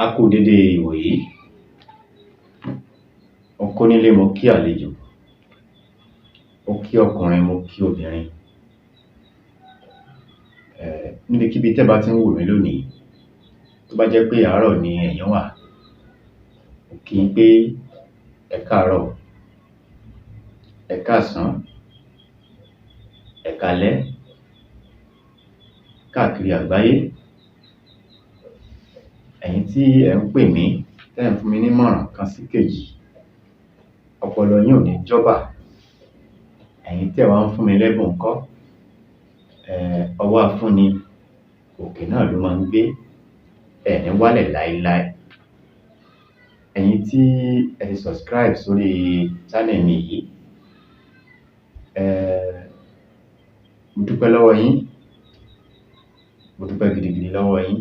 A kú dédé ìwòyí. Mo kí onílé, mo kí àlejò, mo kí ọkùnrin, mo kí obìnrin. Níbikíbi tẹ́ bá ti ń wò mí lónìí, tó bá jẹ́ pé àárọ̀ ni ẹ̀yin wà, mo kí yín pé ẹ káàárọ̀, ẹ káàsán, ẹ káalẹ́, káàkiri àgbáyé. Ẹ̀yin tí ẹ ń pè mí, tẹ́ ẹ ń fún mi ní ìmọ̀ràn kan sí kejì, ọpọlọ yín ò ní jọ́bà. Ẹ̀yin tí ẹ wá ń fún mi lẹ́bùn ńkọ́, ọwọ́ afúnni òkè náà ló máa ń gbé, ẹ̀ ní wálẹ̀ láéláé. Ẹ̀yin tí ẹ ti subscribe sórí channel mi yìí, mo dúpẹ́ lọ́wọ́ yín, mo dúpẹ́ gidigidi lọ́wọ́ yín.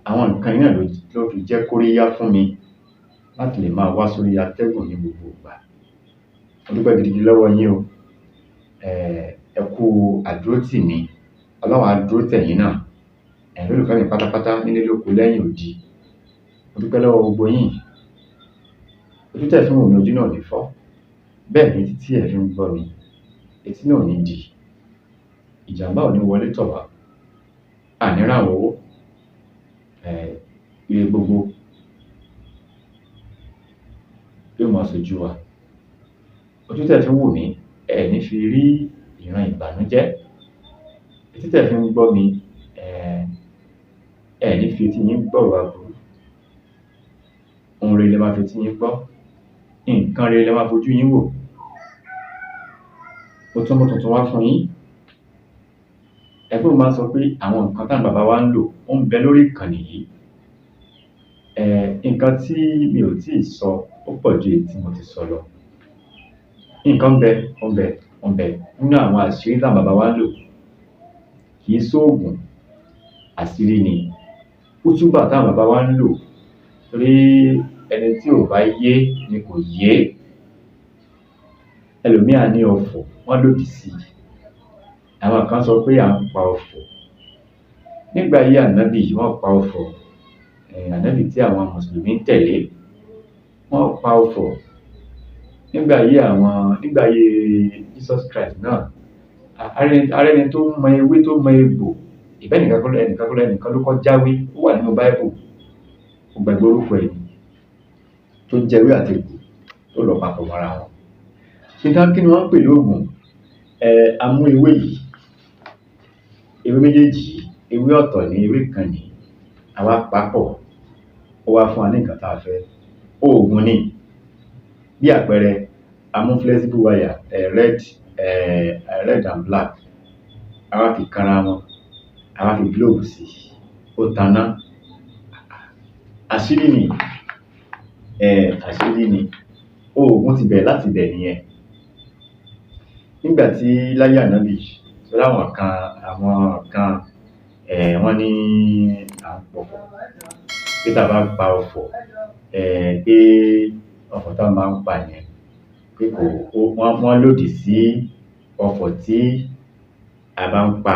Àwọn nǹkan yìí náà ló fi jẹ́ kóríyá fún mi láti lè máa wá sórí atẹ́gùn ní gbogbo ìgbà. Mo dúpẹ́ gidigidi lọ́wọ́ yín o. Ẹ kú àdúrótì mi, Ọlọ́run á dúró tẹ̀yin náà. Ẹ̀yin olólùfẹ́ mi pátápátá nílé lóko lẹ́yìn odi. Mo dúpẹ́ lọ́wọ́ gbogbo yín. Ojú tẹ́ fi ń wò mí, ojú náà ò ní fọ́. Bẹ́ẹ̀ ni etí tí ẹ fi ń gbọ́ mi, etí náà ò ní di. Ìjàmbá ò ní wọlé tọ̀ wá. Àní ráhùn owó. Ire gbogbo yóò máa ṣojú wa. Ojú tẹ́ fi ń wò mí, ẹ ní fi rí ìran ìbànújẹ́. Etí tẹ́ fi ń gbọ́ mi, ẹ ní fi etí yín gbọ́rọ̀ aburú. Ohun rere lẹ máa fi etí yín gbọ́. Nǹkan rere lẹ máa fojú yín wò. Mo tún mú tuntun wá fún yín. Ẹgbẹ́ mi máa ń sọ pé àwọn nǹkan táwọn bàbá wa ń lò ó ń bẹ lórí ìkànnì yìí. Nǹkan tí mi ò tíì sọ ó pọ̀ ju èyí tí mo ti sọ lọ. Nǹkan ń bẹ nínú àwọn àṣírí táwọn bàbá wa ń lò. Kì í ṣoògùn, àṣírí ni. Útúbà táwọn bàbá wa ń lò, torí ẹni tí ò bá yé ni kò yé. Ẹlòmíà ní ọ̀fọ̀, wọ́n lòdì sí i. Àwọn kan sọ pé à ń pa ọ̀fọ̀. Nígbà ayé Ànábì wọ́n pa ọ̀fọ̀. Ànábì tí àwọn Mùsùlùmí ń tẹ̀lé, wọ́n pa ọ̀fọ̀. Nígbà ayé Jesus Christ náà, arẹni tó mọ ewé tó mọ egbò, ẹnìkan ló kọ́ jáwé, ó wà nínú Bible. Ó gbàgbé orúkọ ẹ̀ tó jẹ́wé àti egbò tó lọ papọ̀ mọ́ra wọn. Kí ni wọ́n ń pè lóògùn? A mú ewé yìí, ewé méjèèjì, ewé ọ̀tọ̀ ní ewé kan ní, àwa papọ̀, ó wá fún wa ní nǹkan tá a fẹ́. Oògùn ni. Bí àpẹẹrẹ, a mú flexible wire, red and black, àwa fi kanra wọn, àwa fi glove sí, ó taná. Àṣírí ni. Àṣírí ni. Oògùn ti bẹ̀rẹ̀ láti bẹ̀ nìyẹn. Nígbà tí láyé Ànábì, sọ́dọ̀ àwọn kan wọ́n ní à ń pọ̀fọ̀. Pé tá a bá pa ọ̀fọ̀, pé ọ̀fọ̀ tá a máa ń pa yẹn, pé wọ́n lòdì sí ọ̀fọ̀ tí a bá ń pa.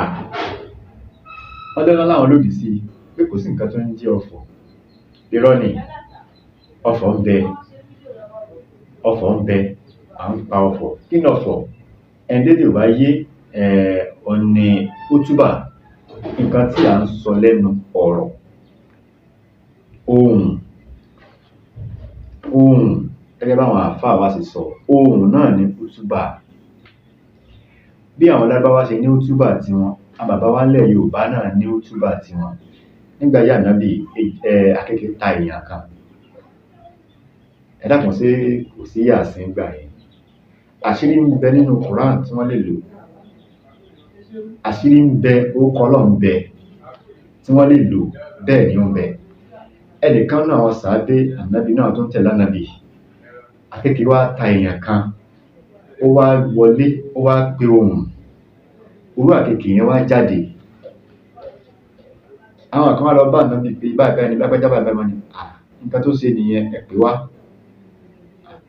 Wọ́n dáná láwọn lòdì sí i, pé kò sí nǹkan tó ń jẹ́ ọ̀fọ̀. Irọ́ ni. Ọ̀fọ̀ ń bẹ. Ọ̀fọ̀ ń bẹ. À ń pa ọ̀fọ̀. Kí ni ọ̀fọ̀? Ẹ̀ńdédé ò bá yé, ọ̀nì útúbà, nǹkan tí à ń sọ lẹ́nu ọ̀rọ̀. Ohùn, gẹ́gẹ́ báwọn àfáà wa ṣe sọ, ohùn náà ni útúbà. Bí àwọn Lárúbáwá ṣe ní útúbà tiwọn, àwọn bàbá wa nílẹ̀ Yorùbá náà ní útúbà tiwọn. Nígbà ayé Ànábì, akéèké ta èèyàn kan. Ẹ dákun, ṣé kò sí yàsín gbà yẹn? Àṣírí ń bẹ nínú Quran tí wọ́n lè lò. Àṣírí ń bẹ, orúkọ Ọlọ́run ń bẹ tí wọ́n lè lò. Bẹ́ẹ̀ ni ó ń bẹ. Ẹnìkan náà àwọn sàábé Ànábì náà tó ń tẹ̀lé Ànábì, akéèké wá ta èèyàn kan, ó wá wọlé, ó wá pe ohùn. Orú akéèké yẹn wá jáde. Àwọn kan wá lọ bá Ànábì pé báyìí ni lágbájá báyìí ni. Nǹkan tó ṣe nìyẹn, ẹ pè wá.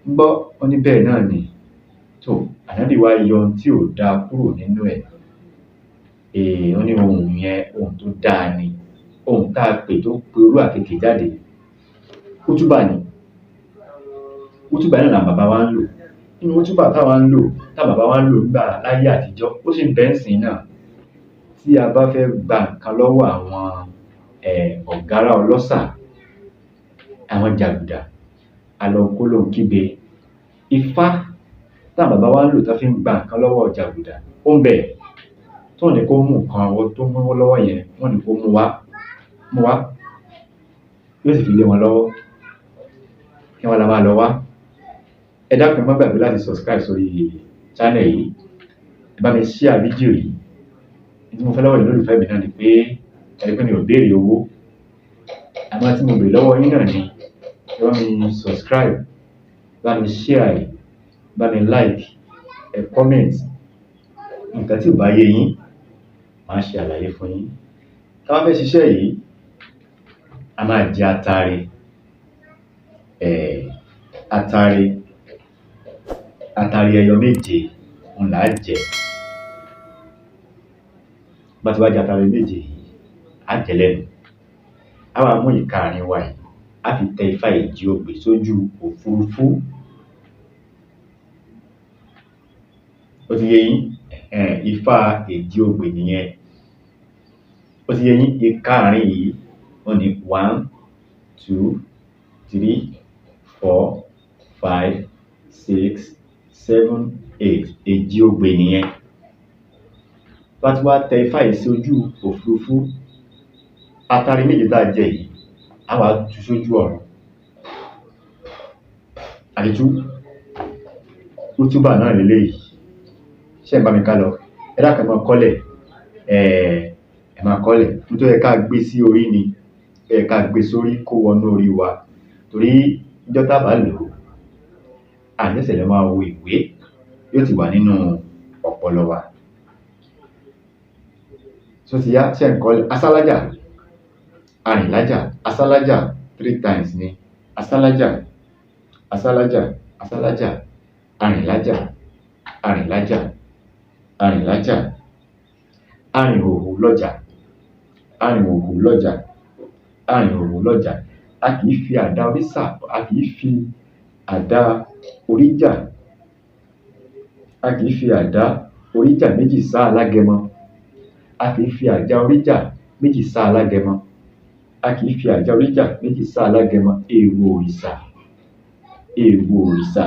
Ń gbọ́, ó ní bẹ́ẹ̀ náà ni. So Ànábì wá yọ ohun tí ò dáa kúrò nínú ẹ̀. Ó ní ohun yẹn, ohun tó dáa ni. ohun tá a pè tó perú àkekèé jáde kútúbà ni kútúbà náà làwọn bàbá wa ń lò nínú kútúbà táwa ń lò táwọn bàbá wa ń lò nígbà láyé àtijọ́ ó sì ń bẹ ńsìn náà tí a bá fẹ́ gba nǹkan lọ́wọ́ àwọn ọ̀gárá ọlọ́ṣà àwọn jàgùdà alọ́kólóhùn kígbe ifá táwọn bàbá wa ń lò tó fi ń gba nǹkan lọ́wọ́ jàgùdà ó ń bẹ tó ní kó mú nǹkan ọwọ́ tó mú lọ́wọ́ yẹn wọ́n ní kó mú wá yóò sì fi lé wọn lọ́wọ́ kí wọ́n la máa lọ wá. Ẹ dákun má gbàgbé láti subscribe sórí channel yìí, ẹ bá mi share fídíò yìí. Tí mo fẹ́ lọ́wọ́ yìí lólùfẹ́ mi náà ni pé ẹni pé mi ò béèrè owó àmọ́ tí mo béèrè lọ́wọ́ yín náà ni ẹ bá mi subscribe, bá mi share, bá mi like, ẹ comment. Nǹkan tí ò bá yé yín màá ṣe àlàyé fún yín. Tá bá fẹ́ ṣiṣẹ́ yìí a máa jẹ atare ẹyọ méje òun là á jẹ. Bá ti wá jẹ atare méje yìí á jẹ lẹ́nu. A wá mú ìka àárín wa yìí á fi tẹ ifá Ejiogbe sójú òfurufú. Ó ti yé yín ifá Ejiogbe nìyẹn. Ó ti yé yín ìka àárín yìí wọ́n ní 1 2 3 4 5 6 7 8 Ejiogbe nìyẹn. Bá ti wá tẹ ifá yìí sójú òfurufú atare méje tá a jẹ yìí á wá tú sójú ọ̀run àdìtú kútúbà náà lélẹ́yìí. Ṣé ẹ bá mi ká lọ? Ẹ dákun máa kọ́lẹ̀ ẹ máa kọ́lẹ̀ nítorí ẹ ká gbé sí orí ni ẹ ká gbé sórí kó wọnú orí wa torí níjọ́ tá a bá lò ó àníṣẹ́ lè máa wo ìwé yóò ti wà nínú ọpọlọ wa. So ti yá ṣe ń kọ́lẹ̀ asálájà arìnlájà asálájà 3 times ni asálájà asálájà asálájà arìnlájà arìnlájà arìnlájà arìnhòhò lọ́jà arìnhòhò lọ́jà arìnhòhò lọ́jà. A kì í fi àdá orísà a kì í fi àdá oríjà a kì í fi àdá oríjà méjì sá alágẹmọ a kì í fi àdá oríjà méjì sá alágẹmọ a kì í fi àdá oríjà méjì sá alágẹmọ. Èèwọ̀ òrìṣà èèwọ̀ òrìṣà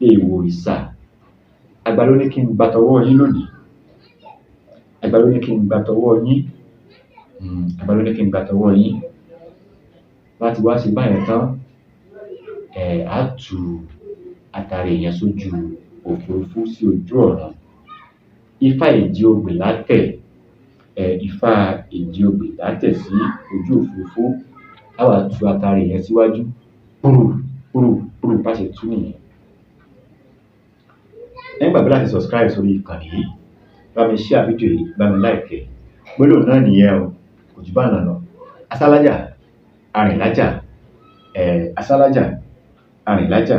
èèwọ̀ òrìṣà. Àgbà ló ní kí n gba tọwọ́ yín lónìí àgbà ló ní kí n gba tọwọ́ yín àgbà ló ní kí n gba tọwọ́ yín. Láti wá sí báyẹn tán á tú atare yẹn sójú òfurufú sí ojú ọ̀run. Ifá Ejiogbe látẹ̀ ifá Ejiogbe látẹ̀ sí ojú òfurufú á wá tú atare yẹn síwájú púrù bá ṣe tú nìyẹn. Ẹ gbàgbé láti subscribe sórí ìkànnì yìí, bá mi share fídíò yìí, bá mi like ẹ̀. Gbólóhùn náà nìyẹn o kò jù bá nàá lọ. Asálájà arìnlájà asálájà arìnlájà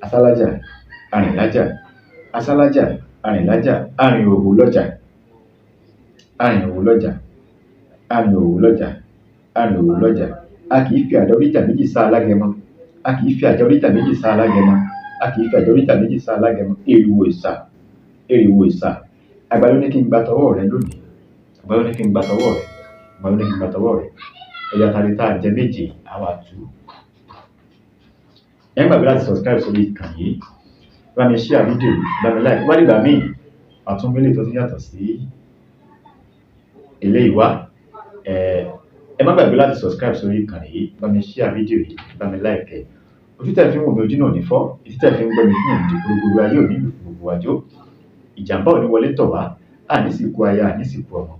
asálájà arìnlájà asálájà arìnlájà arìnhòhò lọ́jà arìnhòhò lọ́jà arìnhòhò lọ́jà arìnhòhò lọ́jà. A kì í fi àdá oríjà méjì sá alágẹmọ a kì í fi àdá oríjà méjì sá alágẹmọ a kì í fi àdá oríjà méjì sá alágẹmọ. Èèwọ̀ ìsà èèwọ̀ ìsà. Àgbà ló ní kí n gba tọwọ́ rẹ lónìí àgbà ló ní kí n gba tọwọ́ rẹ àgbà ló ní kí n gba tọwọ́ rẹ. Ẹ̀yà atare tá a jẹ méje á wá tú. Ẹ gbàgbé láti subscribe sórí ìkànnì yìí, bá mi share fídíò yìí, bá mi like. Wá dìgbà míì àtúngbélé tó ti yàtọ̀ sí eléyìí wá. Ẹ má gbàgbé láti subscribe sórí ìkànnì yìí, bá mi share fídíò yìí, bá mi like ẹ̀. Ojú tẹ̀ fi ń wò mí ojú náà ní fọ́, etí tẹ̀ fi ń gbọ́ mi fún òǹdè gbogbo ayé òní gbogbo àjò. Ìjàmbá ò ní wọlé tọ̀ wá àní sìnkú aya àní sìnkú ọmọ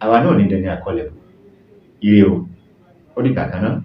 àwa náà ní dẹni àkọlẹ̀. Ire o, ó dìgbà kan náà.